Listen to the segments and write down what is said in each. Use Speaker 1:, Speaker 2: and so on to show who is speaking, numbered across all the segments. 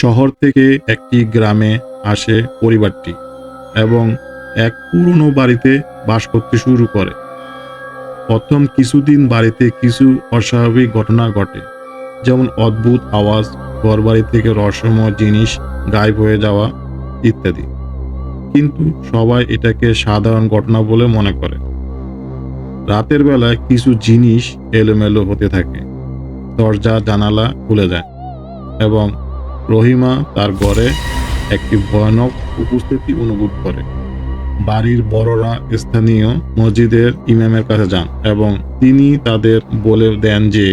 Speaker 1: শহর থেকে একটি গ্রামে আসে পরিবারটি এবং এক পুরনো বাড়িতে বাস করতে শুরু করে। প্রথম কিছুদিন বাড়িতে কিছু অস্বাভাবিক ঘটনা ঘটে, যেমন অদ্ভুত আওয়াজ, ঘরবাড়ি থেকে রহস্যময় জিনিস গায়েব হয়ে যাওয়া ইত্যাদি। কিন্তু সবাই এটাকে সাধারণ ঘটনা বলে মনে করে। রাতের বেলায় কিছু জিনিস এলোমেলো হতে থাকে, দরজা জানালা খুলে যায় এবং রহিমা তার ঘরে একটি ভয়ানক উপস্থিতি অনুভব করে। বাড়ির বড়রা স্থানীয় মসজিদের ইমামের কাছে যান এবং তিনি তাদের বলে দেন যে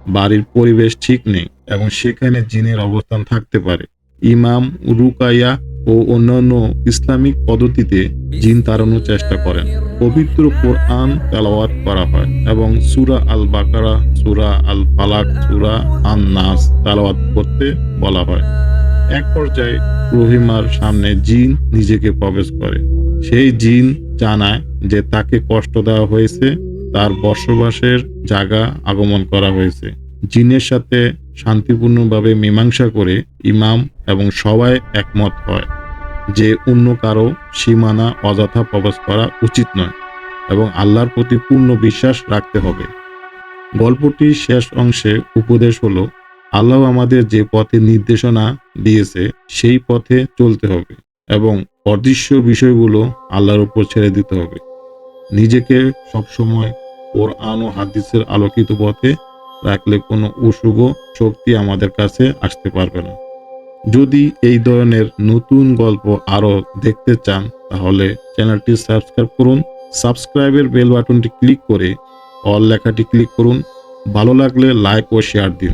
Speaker 1: বাড়ির পরিবেশ ঠিক নেই এবং সেখানে জিনের অবস্থান থাকতে পারে। ইমাম রুকাইয়া ও অন্যান্য ইসলামিক পদ্ধতিতে জিন তাড়ানোর চেষ্টা করেন। পবিত্র কোরআন তেলাওয়াত করা হয় এবং সূরা আল বাকারা, সূরা আল ফালাক, সূরা আন নাস তেলাওয়াত করতে বলা হয়। এক পর্যায়ে রহিমার সামনে জিন নিজেকে প্রবেশ করে। সেই জিন জানায় যে তাকে কষ্ট দেওয়া হয়েছে, তার বসবাসের জায়গা আগমন করা হয়েছে। জিনের সাথে শান্তিপূর্ণভাবে মীমাংসা করে ইমাম এবং সবাই একমত হয় যে অন্য কারো সীমানা অযথা প্রবেশ করা উচিত নয় এবং আল্লাহর প্রতি পূর্ণ বিশ্বাস রাখতে হবে। গল্পটির শেষ অংশে উপদেশ হলো, আল্লাহ আমাদের যে পথে নির্দেশনা দিয়েছে সেই পথে চলতে হবে এবং অদৃশ্য বিষয়গুলো আল্লাহর উপর ছেড়ে দিতে হবে। নিজেকে সবসময় কোরআন ও হাদিসের আলোকিত পথে রাখলে কোনো অশুভ শক্তি আমাদের কাছে আসতে পারবে না। যদি এই ধরনের নতুন গল্প আরও দেখতে চান তাহলে চ্যানেলটি সাবস্ক্রাইব করুন। সাবস্ক্রাইবের বেল বাটনটি ক্লিক করে অল লেখাটি ক্লিক করুন। ভালো লাগলে লাইক ও শেয়ার দিন।